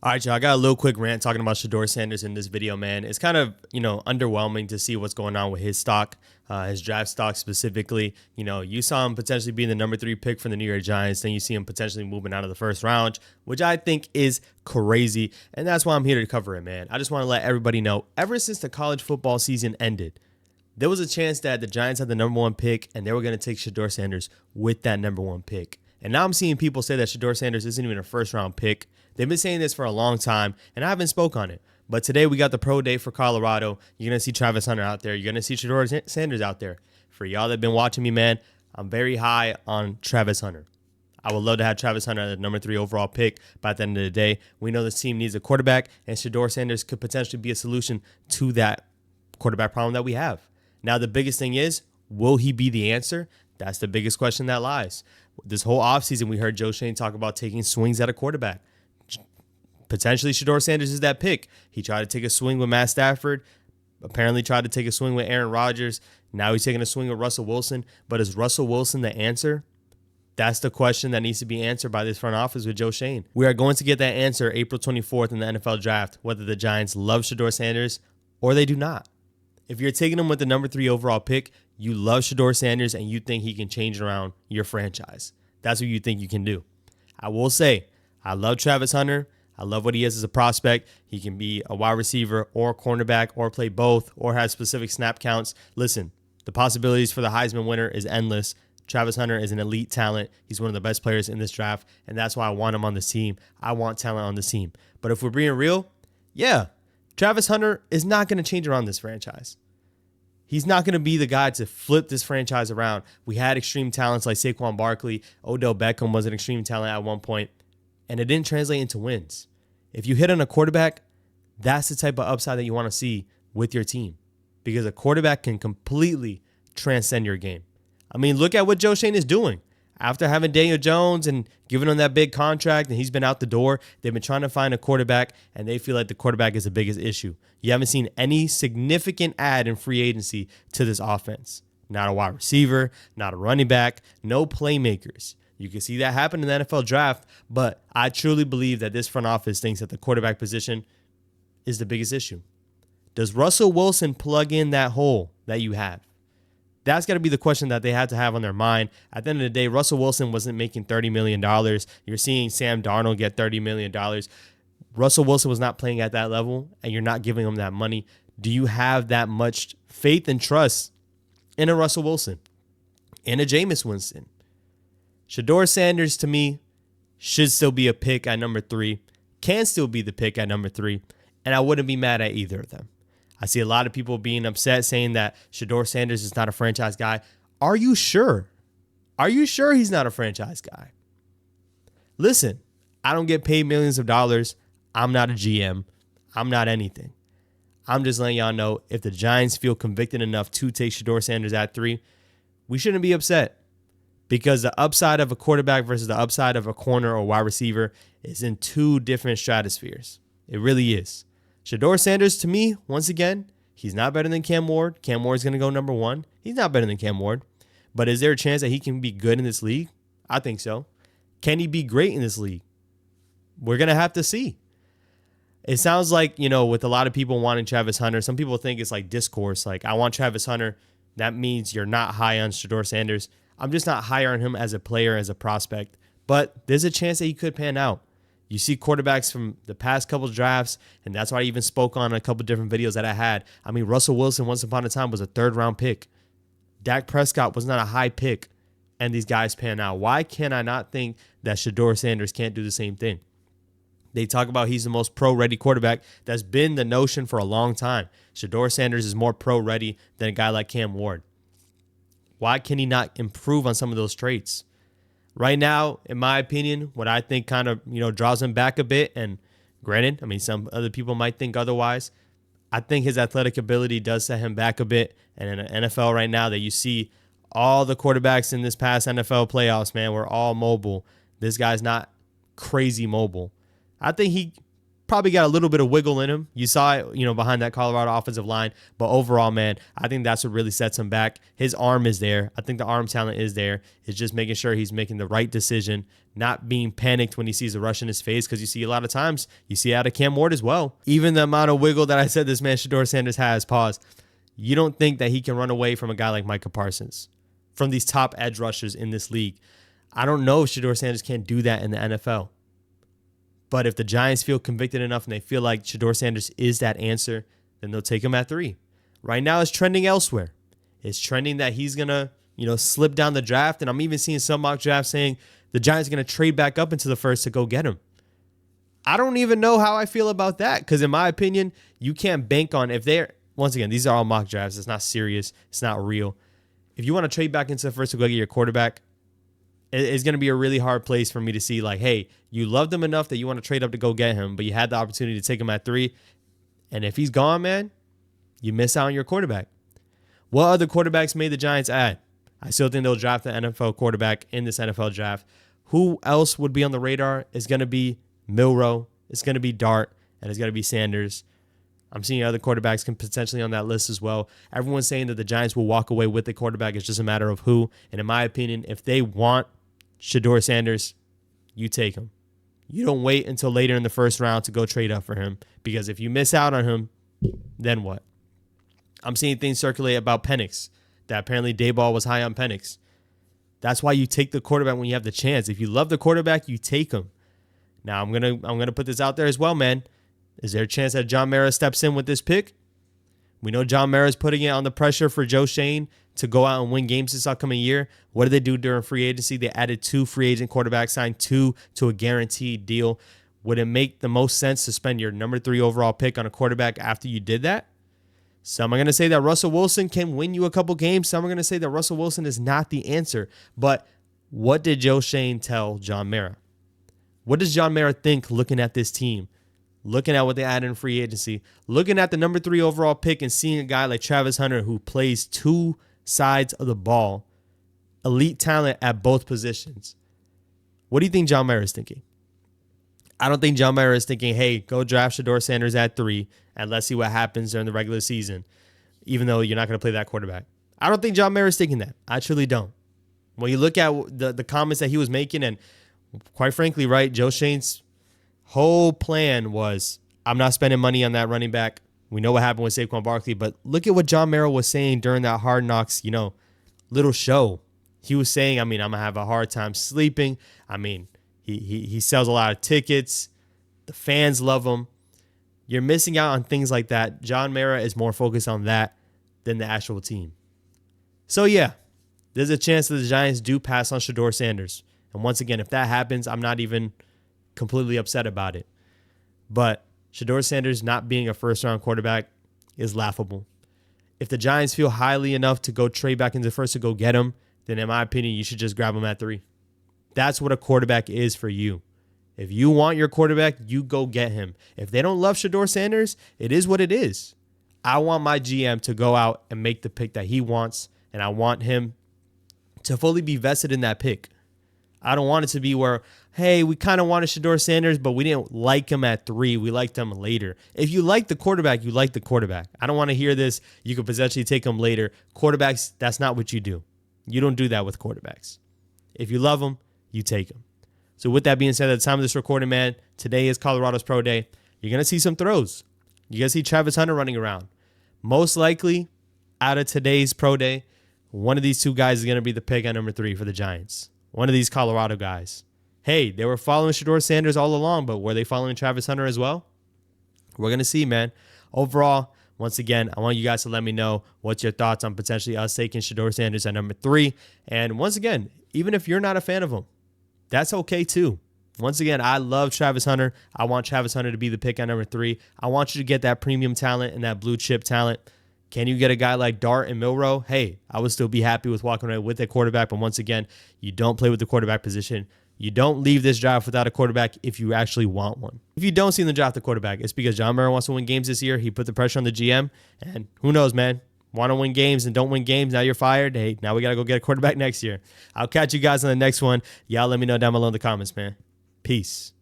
All right, y'all. I got a little quick rant talking about Shedeur Sanders in this video, man. It's kind of, underwhelming to see what's going on with his stock, his draft stock specifically. You saw him potentially being the number 3 pick for the New York Giants. Then you see him potentially moving out of the first round, which I think is crazy. And that's why I'm here to cover it, man. I just want to let everybody know, ever since the college football season ended, there was a chance that the Giants had the number 1 pick and they were going to take Shedeur Sanders with that number 1 pick. And now I'm seeing people say that Shedeur Sanders isn't even a first round pick. They've been saying this for a long time, and I haven't spoke on it. But today we got the pro day for Colorado. You're going to see Travis Hunter out there. You're going to see Shedeur Sanders out there. For y'all that have been watching me, man, I'm very high on Travis Hunter. I would love to have Travis Hunter at the number 3 overall pick. By the end of the day, we know this team needs a quarterback, and Shedeur Sanders could potentially be a solution to that quarterback problem that we have. Now, the biggest thing is, will he be the answer? That's the biggest question that lies. This whole offseason, we heard Joe Schoen talk about taking swings at a quarterback. Potentially, Shedeur Sanders is that pick. He tried to take a swing with Matt Stafford, apparently tried to take a swing with Aaron Rodgers. Now he's taking a swing with Russell Wilson. But is Russell Wilson the answer? That's the question that needs to be answered by this front office with Joe Schoen. We are going to get that answer April 24th in the NFL draft, whether the Giants love Shedeur Sanders or they do not. If you're taking him with the number 3 overall pick, you love Shedeur Sanders and you think he can change around your franchise. That's what you think you can do. I will say, I love Travis Hunter. I love what he is as a prospect. He can be a wide receiver or a cornerback or play both or have specific snap counts. Listen, the possibilities for the Heisman winner is endless. Travis Hunter is an elite talent. He's one of the best players in this draft, and that's why I want him on this team. I want talent on this team. But if we're being real, yeah, Travis Hunter is not going to change around this franchise. He's not going to be the guy to flip this franchise around. We had extreme talents like Saquon Barkley. Odell Beckham was an extreme talent at one point, and it didn't translate into wins. If you hit on a quarterback, that's the type of upside that you want to see with your team, because a quarterback can completely transcend your game. I mean, look at what Joe Schoen is doing. After having Daniel Jones and giving him that big contract and he's been out the door, they've been trying to find a quarterback, and they feel like the quarterback is the biggest issue. You haven't seen any significant add in free agency to this offense. Not a wide receiver, not a running back, no playmakers. You can see that happen in the NFL draft, but I truly believe that this front office thinks that the quarterback position is the biggest issue. Does Russell Wilson plug in that hole that you have? That's got to be the question that they had to have on their mind. At the end of the day, Russell Wilson wasn't making $30 million. You're seeing Sam Darnold get $30 million. Russell Wilson was not playing at that level, and you're not giving him that money. Do you have that much faith and trust in a Russell Wilson, in a Jameis Winston? Shedeur Sanders, to me, should still be a pick at number 3, can still be the pick at number 3, and I wouldn't be mad at either of them. I see a lot of people being upset saying that Shedeur Sanders is not a franchise guy. Are you sure? Are you sure he's not a franchise guy? Listen, I don't get paid millions of dollars. I'm not a GM. I'm not anything. I'm just letting y'all know, if the Giants feel convicted enough to take Shedeur Sanders at 3, we shouldn't be upset, because the upside of a quarterback versus the upside of a corner or wide receiver is in 2 different stratospheres. It really is. Shedeur Sanders, to me, once again, he's not better than Cam Ward. Cam Ward is going to go number 1. He's not better than Cam Ward. But is there a chance that he can be good in this league? I think so. Can he be great in this league? We're going to have to see. It sounds like, with a lot of people wanting Travis Hunter, some people think it's like discourse. Like, I want Travis Hunter. That means you're not high on Shedeur Sanders. I'm just not higher on him as a player, as a prospect. But there's a chance that he could pan out. You see quarterbacks from the past couple of drafts, and that's why I even spoke on a couple different videos that I had. I mean, Russell Wilson, once upon a time, was a 3rd-round pick. Dak Prescott was not a high pick, and these guys pan out. Why can I not think that Shedeur Sanders can't do the same thing? They talk about he's the most pro-ready quarterback. That's been the notion for a long time. Shedeur Sanders is more pro-ready than a guy like Cam Ward. Why can he not improve on some of those traits? Right now, in my opinion, what I think kind of, draws him back a bit, and granted, I mean, some other people might think otherwise, I think his athletic ability does set him back a bit. And in the NFL right now, that you see all the quarterbacks in this past NFL playoffs, man, we're all mobile. This guy's not crazy mobile. I think he probably got a little bit of wiggle in him. You saw it, behind that Colorado offensive line. But overall, man, I think that's what really sets him back. His arm is there. I think the arm talent is there. It's just making sure he's making the right decision, not being panicked when he sees a rush in his face, because you see a lot of times, you see out of Cam Ward as well. Even the amount of wiggle that I said this man Shedeur Sanders has, you don't think that he can run away from a guy like Micah Parsons, from these top edge rushers in this league. I don't know if Shedeur Sanders can't do that in the NFL. But if the Giants feel convicted enough and they feel like Shedeur Sanders is that answer, then they'll take him at 3. Right now, it's trending elsewhere. It's trending that he's going to, slip down the draft. And I'm even seeing some mock drafts saying the Giants are going to trade back up into the first to go get him. I don't even know how I feel about that, because in my opinion, you can't bank on if they're, once again, these are all mock drafts. It's not serious. It's not real. If you want to trade back into the first to go get your quarterback, it's going to be a really hard place for me to see, like, hey, you loved him enough that you want to trade up to go get him, but you had the opportunity to take him at 3. And if he's gone, man, you miss out on your quarterback. What other quarterbacks made the Giants add? I still think they'll draft the NFL quarterback in this NFL draft. Who else would be on the radar? It's going to be Milroe. It's going to be Dart. And it's going to be Sanders. I'm seeing other quarterbacks can potentially on that list as well. Everyone's saying that the Giants will walk away with the quarterback. It's just a matter of who. And in my opinion, if they want Shedeur Sanders, you take him. You don't wait until later in the first round to go trade up for him, because if you miss out on him, then what? I'm seeing things circulate about Penix, that apparently Dayball was high on Penix. That's why you take the quarterback when you have the chance. If you love the quarterback, you take him. Now I'm gonna put this out there as well, man. Is there a chance that John Mara steps in with this pick? We know John Mara is putting it on the pressure for Joe Shane to go out and win games this upcoming year. What did they do during free agency? They added 2 free agent quarterbacks, signed 2 to a guaranteed deal. Would it make the most sense to spend your number 3 overall pick on a quarterback after you did that? Some are going to say that Russell Wilson can win you a couple games. Some are going to say that Russell Wilson is not the answer. But what did Joe Shane tell John Mara? What does John Mara think looking at this team? Looking at what they added in free agency, looking at the number 3 overall pick and seeing a guy like Travis Hunter who plays 2 sides of the ball, elite talent at both positions. What do you think John Mara is thinking? I don't think John Mara is thinking, hey, go draft Shedeur Sanders at 3 and let's see what happens during the regular season, even though you're not going to play that quarterback. I don't think John Mara is thinking that. I truly don't. When you look at the comments that he was making, and quite frankly, right, Joe Shane's whole plan was, I'm not spending money on that running back. We know what happened with Saquon Barkley, but look at what John Mara was saying during that Hard Knocks, little show. He was saying, I'm going to have a hard time sleeping. He sells a lot of tickets. The fans love him. You're missing out on things like that. John Mara is more focused on that than the actual team. So, yeah, there's a chance that the Giants do pass on Shedeur Sanders. And once again, if that happens, I'm not even completely upset about it. But Shedeur Sanders not being a first-round quarterback is laughable. If the Giants feel highly enough to go trade back into first to go get him, then in my opinion, you should just grab him at 3. That's what a quarterback is for you. If you want your quarterback, you go get him. If they don't love Shedeur Sanders, it is what it is. I want my GM to go out and make the pick that he wants, and I want him to fully be vested in that pick. I don't want it to be where, hey, we kind of wanted Shedeur Sanders, but we didn't like him at 3. We liked him later. If you like the quarterback, you like the quarterback. I don't want to hear this. You could potentially take him later. Quarterbacks, that's not what you do. You don't do that with quarterbacks. If you love them, you take them. So with that being said, at the time of this recording, man, today is Colorado's Pro Day. You're going to see some throws. You're going to see Travis Hunter running around. Most likely, out of today's Pro Day, one of these 2 guys is going to be the pick at number 3 for the Giants. One of these Colorado guys. Hey, they were following Shedeur Sanders all along, but were they following Travis Hunter as well? We're going to see, man. Overall, once again, I want you guys to let me know what's your thoughts on potentially us taking Shedeur Sanders at number 3. And once again, even if you're not a fan of him, that's okay too. Once again, I love Travis Hunter. I want Travis Hunter to be the pick at number 3. I want you to get that premium talent and that blue chip talent. Can you get a guy like Dart and Milroe? Hey, I would still be happy with walking away with a quarterback. But once again, you don't play with the quarterback position. You don't leave this draft without a quarterback if you actually want one. If you don't see the draft the quarterback, it's because John Mara wants to win games this year. He put the pressure on the GM. And who knows, man? Want to win games and don't win games. Now you're fired. Hey, now we got to go get a quarterback next year. I'll catch you guys on the next one. Y'all let me know down below in the comments, man. Peace.